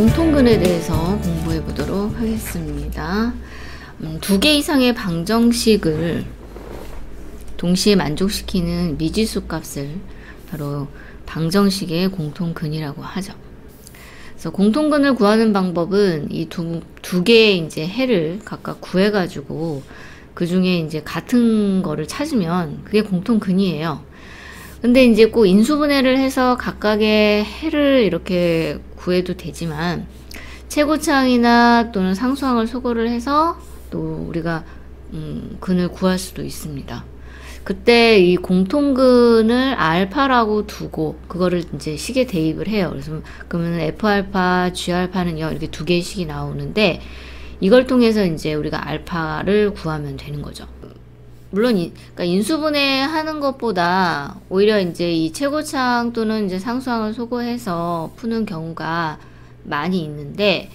공통근에 대해서 공부해 보도록 하겠습니다. 2개 이상의 방정식을 동시에 만족시키는 미지수 값을 바로 방정식의 공통근이라고 하죠. 그래서 공통근을 구하는 방법은 이 두 개의 이제 해를 각각 구해가지고 그 중에 이제 같은 거를 찾으면 그게 공통근이에요. 근데 이제 꼭 인수분해를 해서 각각의 해를 이렇게 구해도 되지만 최고차항이나 또는 상수항을 소거를 해서 또 우리가 근을 구할 수도 있습니다. 그때 이 공통근을 알파라고 두고 그거를 이제 식에 대입을 해요. 그래서 그러면 F알파, G알파는 이렇게 두 개의 식이 나오는데 이걸 통해서 이제 우리가 알파를 구하면 되는 거죠. 물론 그러니까 인수분해 하는 것보다 오히려 이제 이 최고차항 또는 이제 상수항을 소거해서 푸는 경우가 많이 있는데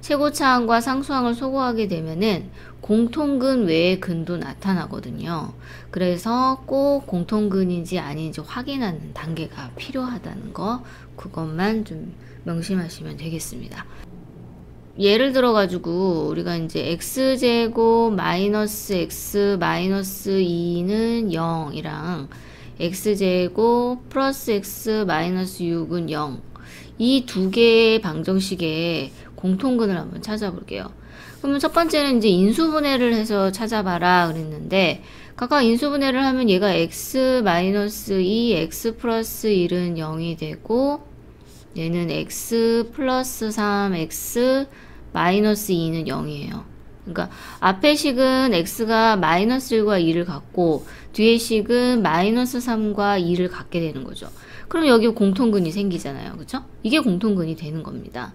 최고차항과 상수항을 소거하게 되면은 공통근 외의 근도 나타나거든요. 그래서 꼭 공통근인지 아닌지 확인하는 단계가 필요하다는 거, 그것만 좀 명심하시면 되겠습니다. 예를 들어 가지고 우리가 이제 x제곱 마이너스 x 마이너스 2는 0이랑 x제곱 플러스 x 마이너스 6은 0, 이 두 개의 방정식의 공통근을 한번 찾아볼게요. 그러면 첫 번째는 이제 인수분해를 해서 찾아봐라 그랬는데, 각각 인수분해를 하면 얘가 x 마이너스 2, x 플러스 1은 0이 되고 얘는 x 플러스 3, x 마이너스 2는 0이에요. 그러니까 앞의 식은 x가 마이너스 1과 2를 갖고 뒤의 식은 마이너스 3과 2를 갖게 되는 거죠. 그럼 여기 공통근이 생기잖아요. 그쵸? 이게 공통근이 되는 겁니다.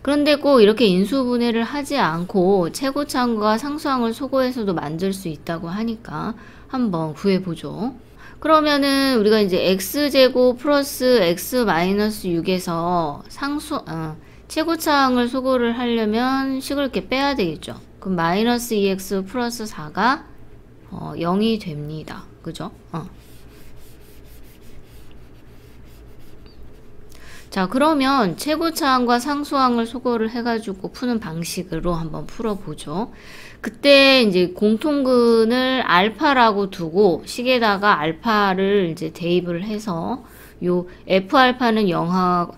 그런데 꼭 이렇게 인수분해를 하지 않고 최고차항과 상수항을 소거해서도 만들 수 있다고 하니까 한번 구해보죠. 그러면은 우리가 이제 x제곱 플러스 x 마이너스 6에서 최고차항을 소거를 하려면 식을 이렇게 빼야 되겠죠. 그럼 마이너스 2x 플러스 4가 0이 됩니다. 그죠? 자, 그러면 최고차항과 상수항을 소거를 해가지고 푸는 방식으로 한번 풀어보죠. 그때 이제 공통근을 알파라고 두고 식에다가 알파를 이제 대입을 해서 요 F알파는 0하고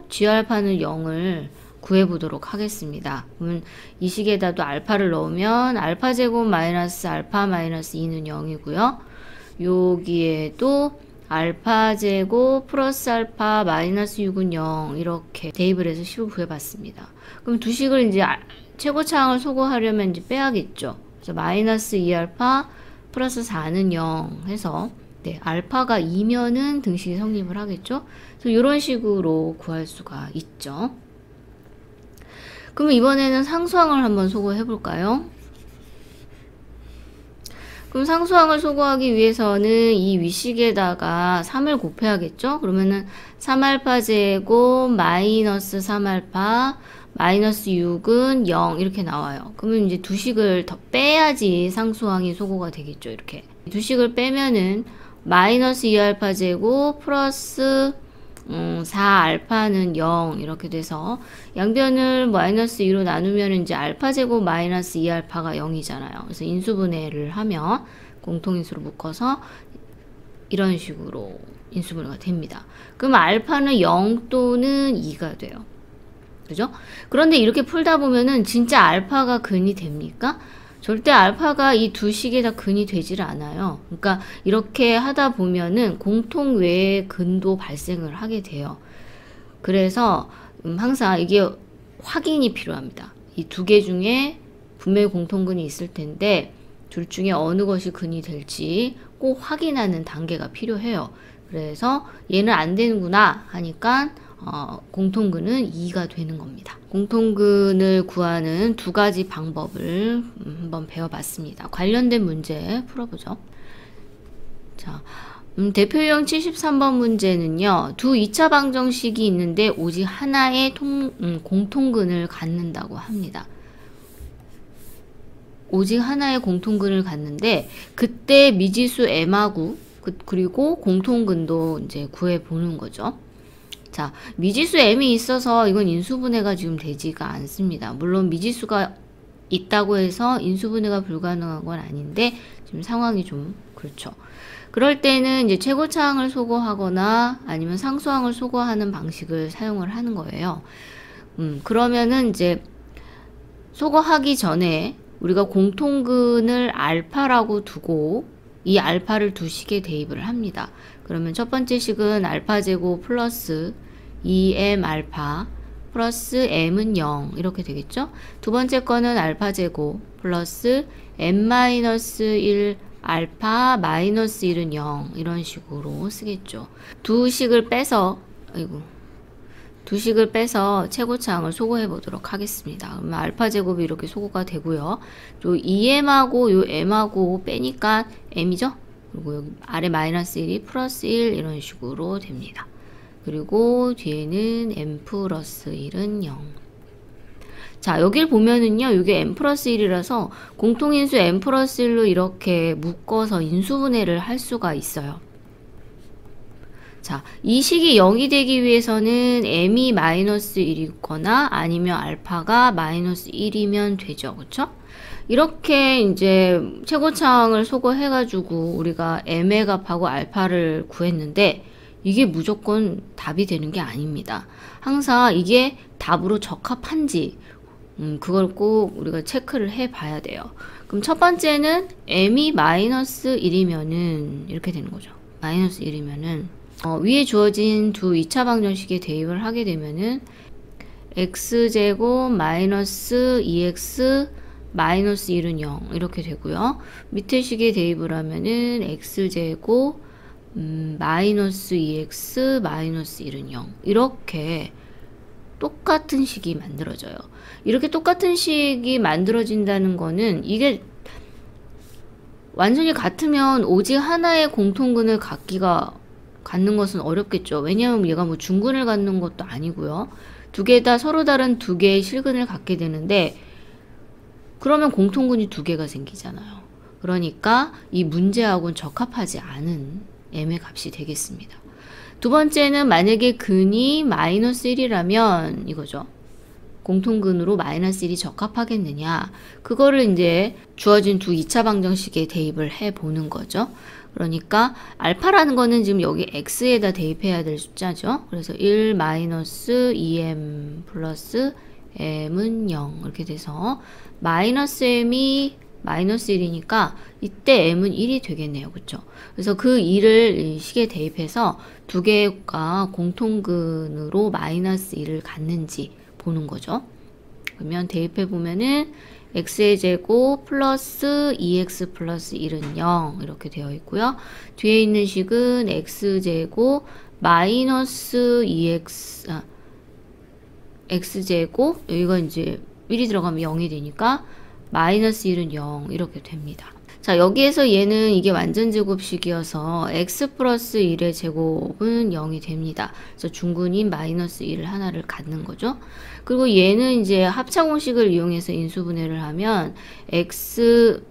G알파는 0을 구해보도록 하겠습니다. 그러면 이 식에다도 알파를 넣으면 알파제곱 마이너스 알파 마이너스 2는 0이고요. 여기에도 알파제곱 플러스 알파 마이너스 6은 0 이렇게 대입을 해서 식을 구해봤습니다. 그럼 두 식을 이제 최고차항을 소거하려면 이제 빼야겠죠. 그래서 마이너스 2알파 플러스 4는 0 해서 알파가 2면은 등식이 성립을 하겠죠. 그래서 이런 식으로 구할 수가 있죠. 그러면 이번에는 상수항을 한번 소거해 볼까요? 그럼 상수항을 소거하기 위해서는 이 위식에다가 3을 곱해야겠죠? 그러면은 3알파 제곱 마이너스 3알파 마이너스 6은 0 이렇게 나와요. 그러면 이제 두 식을 더 빼야지 상수항이 소거가 되겠죠. 이렇게 두 식을 빼면은 마이너스 2알파 제곱 플러스 4알파는 0 이렇게 돼서 양변을 마이너스 2로 나누면 이제 알파 제곱 마이너스 2알파가 0이잖아요. 그래서 인수분해를 하면 공통인수로 묶어서 이런 식으로 인수분해가 됩니다. 그럼 알파는 0 또는 2가 돼요. 그죠? 그런데 이렇게 풀다 보면은 진짜 알파가 근이 됩니까? 절대 알파가 이 두 식에 다 근이 되질 않아요. 그러니까 이렇게 하다 보면은 공통 외의 근도 발생을 하게 돼요. 그래서 항상 이게 확인이 필요합니다. 이 두 개 중에 분명히 공통근이 있을 텐데 둘 중에 어느 것이 근이 될지 꼭 확인하는 단계가 필요해요. 그래서 얘는 안 되는구나 하니까 공통근은 2가 되는 겁니다. 공통근을 구하는 두 가지 방법을 한번 배워봤습니다. 관련된 문제 풀어보죠. 자, 대표유형 73번 문제는요. 두 2차 방정식이 있는데 오직 하나의 공통근을 갖는다고 합니다. 오직 하나의 공통근을 갖는데 그때 미지수 m하고 그리고 공통근도 이제 구해보는 거죠. 자, 미지수 m이 있어서 이건 인수분해가 지금 되지가 않습니다. 물론 미지수가 있다고 해서 인수분해가 불가능한 건 아닌데 지금 상황이 좀 그렇죠. 그럴 때는 이제 최고차항을 소거하거나 아니면 상수항을 소거하는 방식을 사용을 하는 거예요. 그러면은 이제 소거하기 전에 우리가 공통근을 알파라고 두고 이 알파를 두 식에 대입을 합니다. 그러면 첫 번째 식은 알파 제곱 플러스 2m 알파 플러스 m은 0 이렇게 되겠죠. 두 번째 거는 알파 제곱 플러스 m-1 알파 마이너스 1은 0 이런 식으로 쓰겠죠. 두 식을 빼서 최고차항을 소거해 보도록 하겠습니다. 그러면 알파 제곱이 이렇게 소거가 되고요. 요 2m하고 요 m하고 빼니까 m이죠. 그리고 여기 아래 마이너스 1이 플러스 1 이런 식으로 됩니다. 그리고 뒤에는 m 플러스 1은 0. 자, 여길 보면은요, 이게 m 플러스 1이라서 공통인수 m 플러스 1로 이렇게 묶어서 인수분해를 할 수가 있어요. 자, 이 식이 0이 되기 위해서는 m이 마이너스 1이거나 아니면 알파가 마이너스 1이면 되죠. 그쵸? 이렇게 이제 최고차항을 소거해가지고 우리가 m의 값하고 알파를 구했는데 이게 무조건 답이 되는 게 아닙니다. 항상 이게 답으로 적합한지 그걸 꼭 우리가 체크를 해 봐야 돼요. 그럼 첫 번째는 m이 마이너스 1이면은 이렇게 되는 거죠. 마이너스 1이면은 위에 주어진 두 2차 방정식에 대입을 하게 되면은 x제곱 마이너스 2x 마이너스 1은 0 이렇게 되고요. 밑에 식에 대입을 하면은 x제곱 마이너스 2x 마이너스 1은 0 이렇게 똑같은 식이 만들어져요. 이렇게 똑같은 식이 만들어진다는 거는 이게 완전히 같으면 오직 하나의 공통근을 갖는 것은 어렵겠죠. 왜냐하면 얘가 뭐 중근을 갖는 것도 아니고요. 두 개 다 서로 다른 두 개의 실근을 갖게 되는데 그러면 공통근이 두 개가 생기잖아요. 그러니까 이 문제하고는 적합하지 않은 m의 값이 되겠습니다. 두 번째는 만약에 근이 마이너스 1이라면 이거죠. 공통근으로 마이너스 1이 적합하겠느냐. 그거를 이제 주어진 두 2차 방정식에 대입을 해보는 거죠. 그러니까 알파라는 거는 지금 여기 x에다 대입해야 될 숫자죠. 그래서 1 마이너스 2m 플러스 m은 0 이렇게 돼서 마이너스 m이 마이너스 1이니까 이때 m은 1이 되겠네요. 그쵸? 그래서 그 1을 이 식에 대입해서 두 개가 공통근으로 마이너스 1을 갖는지 보는 거죠. 그러면 대입해 보면은 x의 제곱 플러스 2x 플러스 1은 0 이렇게 되어 있고요. 뒤에 있는 식은 x제곱 마이너스 2x x제곱 여기가 이제 1이 들어가면 0이 되니까 마이너스 1은 0 이렇게 됩니다. 자, 여기에서 얘는 이게 완전제곱식이어서 x 플러스 1의 제곱은 0이 됩니다. 그래서 중근인 마이너스 1 하나를 갖는 거죠. 그리고 얘는 이제 합차공식을 이용해서 인수분해를 하면 x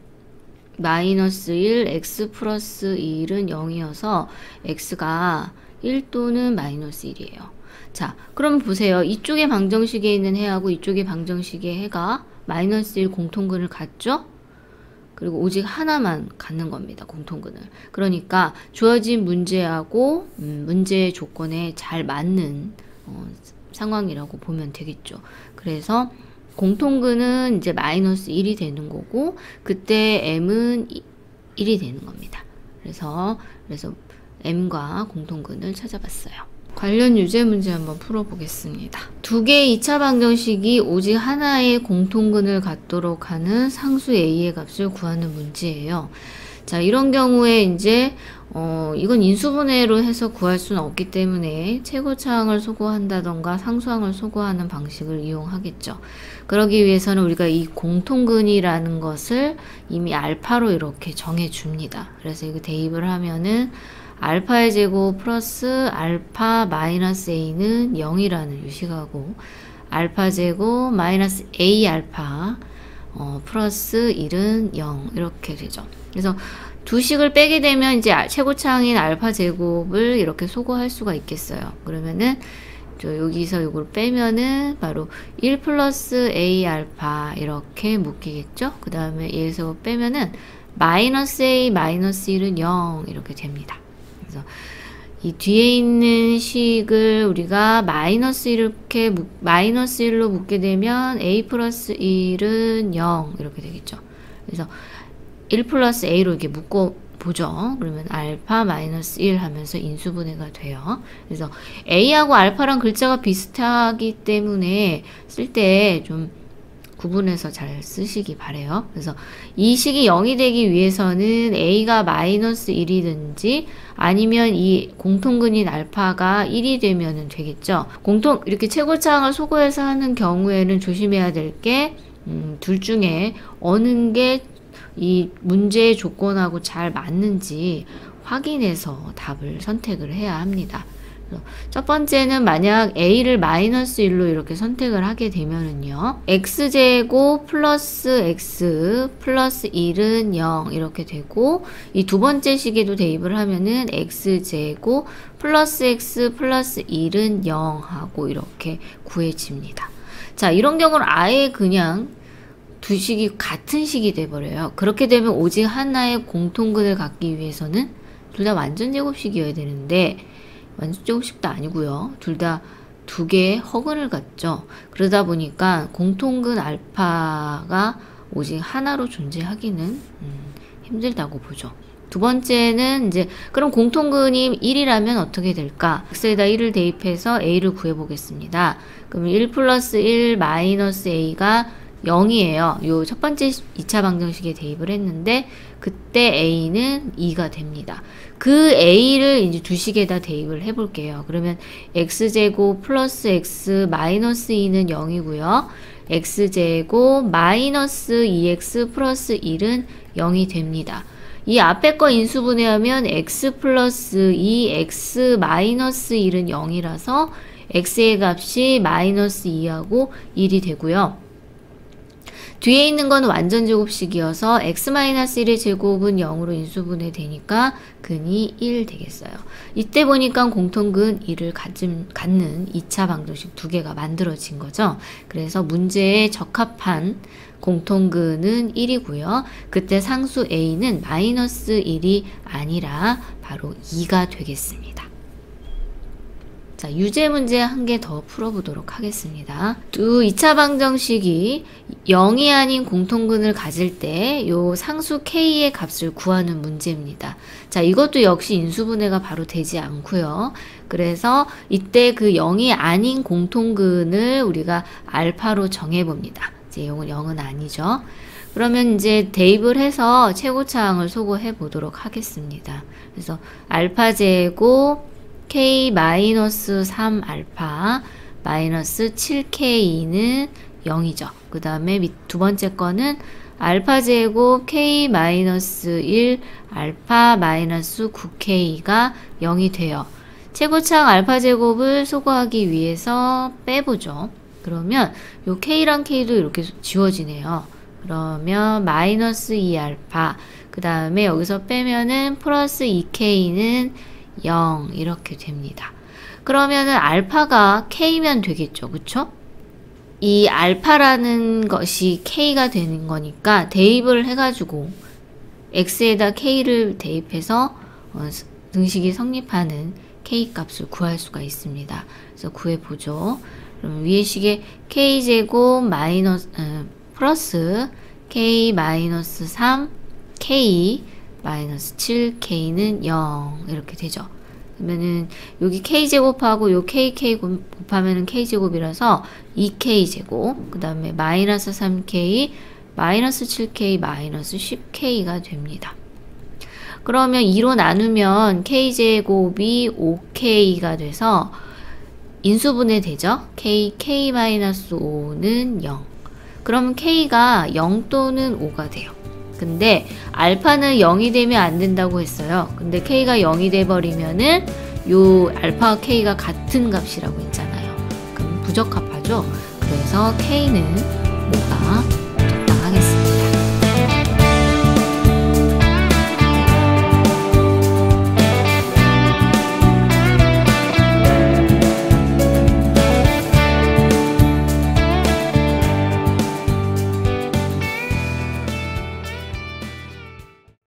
마이너스 1, x 플러스 1은 0이어서 x가 1 또는 마이너스 1이에요. 자, 그럼 보세요. 이쪽의 방정식에 있는 해하고 이쪽의 방정식의 해가 마이너스 1 공통근을 갖죠? 그리고 오직 하나만 갖는 겁니다. 공통근을. 그러니까 주어진 문제하고 문제의 조건에 잘 맞는 상황이라고 보면 되겠죠. 그래서 공통근은 이제 마이너스 1이 되는 거고 그때 m은 1이 되는 겁니다. 그래서 m과 공통근을 찾아봤어요. 관련 유제 문제 한번 풀어보겠습니다. 두 개의 2차 방정식이 오직 하나의 공통근을 갖도록 하는 상수 a의 값을 구하는 문제예요. 자, 이런 경우에 이제 이건 인수분해로 해서 구할 수는 없기 때문에 최고차항을 소거한다던가 상수항을 소거하는 방식을 이용하겠죠. 그러기 위해서는 우리가 이 공통근이라는 것을 이미 알파로 이렇게 정해줍니다. 그래서 이거 대입을 하면은 알파의 제곱 플러스 알파 마이너스 a는 0이라는 유식하고 알파 제곱 마이너스 a 알파 플러스 1은 0 이렇게 되죠. 그래서 두 식을 빼게 되면 이제 최고차항인 알파 제곱을 이렇게 소거할 수가 있겠어요. 그러면은 여기서 이걸 빼면은 바로 1 플러스 A 알파 이렇게 묶이겠죠? 그 다음에 얘에서 빼면은 마이너스 A 마이너스 1은 0 이렇게 됩니다. 그래서 이 뒤에 있는 식을 우리가 마이너스 1로 묶게 되면 A 플러스 1은 0 이렇게 되겠죠. 그래서 1 플러스 A로 이렇게 묶어 보죠. 그러면 알파 마이너스 1 하면서 인수분해가 돼요. 그래서 A하고 알파랑 글자가 비슷하기 때문에 쓸 때 좀 구분해서 잘 쓰시기 바래요. 그래서 이 식이 0이 되기 위해서는 A가 마이너스 1이든지 아니면 이 공통근인 알파가 1이 되면 되겠죠. 이렇게 최고차항을 소거해서 하는 경우에는 조심해야 될 게 둘 중에 어느 게 이 문제의 조건하고 잘 맞는지 확인해서 답을 선택을 해야 합니다. 첫 번째는 만약 A를 마이너스 1로 이렇게 선택을 하게 되면은요, X제곱 플러스 X 플러스 1은 0 이렇게 되고, 이 두 번째 식에도 대입을 하면은 X제곱 플러스 X 플러스 1은 0 하고 이렇게 구해집니다. 자, 이런 경우는 아예 그냥 두 식이 같은 식이 돼버려요. 그렇게 되면 오직 하나의 공통근을 갖기 위해서는 둘 다 완전제곱식이어야 되는데 완전제곱식도 아니고요. 둘 다 두 개의 허근을 갖죠. 그러다 보니까 공통근 알파가 오직 하나로 존재하기는 힘들다고 보죠. 두 번째는 이제 그럼 공통근이 1이라면 어떻게 될까? x에다 1을 대입해서 a를 구해보겠습니다. 그럼 1 플러스 1 마이너스 a가 0이에요. 요 첫 번째 2차 방정식에 대입을 했는데 그때 a는 2가 됩니다. 그 a를 이제 두 식에다 대입을 해볼게요. 그러면 x제곱 플러스 x 마이너스 2는 0이고요. x제곱 마이너스 2x 플러스 1은 0이 됩니다. 이 앞에 거 인수분해하면 x 플러스 2x 마이너스 1은 0이라서 x의 값이 마이너스 2하고 1이 되고요. 뒤에 있는 건 완전제곱식이어서 x-1의 제곱은 0으로 인수분해 되니까 근이 1 되겠어요. 이때 보니까 공통근 1을 갖는 2차 방정식 두 개가 만들어진 거죠. 그래서 문제에 적합한 공통근은 1이고요. 그때 상수 a는 마이너스 1이 아니라 바로 2가 되겠습니다. 자, 유제 문제 한 개 더 풀어보도록 하겠습니다. 2차 방정식이 0이 아닌 공통근을 가질 때 요 상수 k의 값을 구하는 문제입니다. 자, 이것도 역시 인수분해가 바로 되지 않고요. 그래서 이때 그 0이 아닌 공통근을 우리가 알파로 정해봅니다. 이제 이건 0은 아니죠. 그러면 이제 대입을 해서 최고차항을 소거해 보도록 하겠습니다. 그래서 알파 제곱 k-3 알파 마이너스 7k는 0이죠. 그 다음에 두 번째 거는 알파 제곱 k-1 알파 마이너스 9k가 0이 돼요. 최고차항 알파 제곱을 소거하기 위해서 빼보죠. 그러면 요 k랑 k도 이렇게 지워지네요. 그러면 마이너스 2 알파 그 다음에 여기서 빼면은 플러스 2k는 0 이렇게 됩니다. 그러면은 알파가 k면 되겠죠. 그쵸? 이 알파라는 것이 k가 되는 거니까 대입을 해가지고 x에다 k를 대입해서 등식이 성립하는 k 값을 구할 수가 있습니다. 그래서 구해보죠. 그럼 위의 식에 k제곱 플러스 k-3 k 마이너스 7k는 0 이렇게 되죠. 그러면은 여기 k제곱하고 요 kk 곱하면은 k제곱이라서 2k제곱 그 다음에 마이너스 3k 마이너스 7k 마이너스 10k가 됩니다. 그러면 2로 나누면 k제곱이 5k가 돼서 인수분해 되죠. k-5는 0 그러면 k가 0 또는 5가 돼요. 근데 알파는 0이 되면 안 된다고 했어요. 근데 k가 0이 돼버리면은 요 알파와 k가 같은 값이라고 했잖아요. 그럼 부적합하죠. 그래서 k는 5가